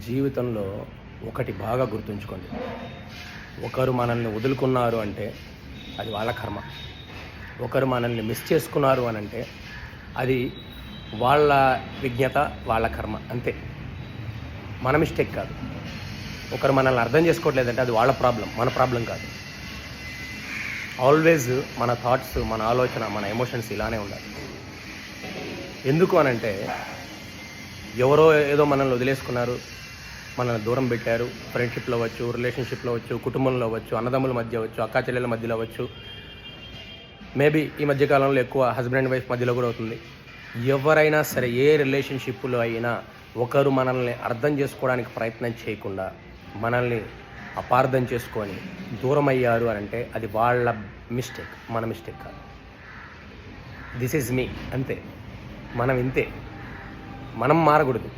జీవితంలో ఒకటి బాగా గుర్తుంచుకోండి. ఒకరు మనల్ని వదులుకున్నారు అంటే అది వాళ్ళ కర్మ. ఒకరు మనల్ని మిస్ చేసుకున్నారు అనంటే అది వాళ్ళ విజ్ఞత, వాళ్ళ కర్మ అంతే. మన మిస్టేక్ కాదు. ఒకరు మనల్ని అర్థం చేసుకోవట్లేదంటే అది వాళ్ళ ప్రాబ్లం, మన ప్రాబ్లం కాదు. ఆల్వేజ్ మన థాట్స్, మన ఆలోచన, మన ఎమోషన్స్ ఇలానే ఉండాలి. ఎందుకు అనంటే ఎవరో ఏదో మనల్ని వదిలేసుకున్నారు, మనల్ని దూరం పెట్టారు. ఫ్రెండ్షిప్లో అవ్వచ్చు, రిలేషన్షిప్లో అవ్వచ్చు, కుటుంబంలో అవ్వచ్చు, అన్నదమ్ముల మధ్య అవ్వచ్చు, అక్కా చెల్లెల మధ్యలో అవ్వచ్చు, మేబీ ఈ మధ్యకాలంలో ఎక్కువ హస్బెండ్ అండ్ వైఫ్ మధ్యలో కూడా అవుతుంది. ఎవరైనా సరే ఏ రిలేషన్షిప్లో అయినా ఒకరు మనల్ని అర్థం చేసుకోవడానికి ప్రయత్నం చేయకుండా మనల్ని అపార్థం చేసుకొని దూరం అయ్యారు అని అంటే అది వాళ్ళ మిస్టేక్, మన మిస్టేక్ కాదు. దిస్ ఈజ్ మీ అంతే. మనం ఇంతే. మనం మారకూడదు.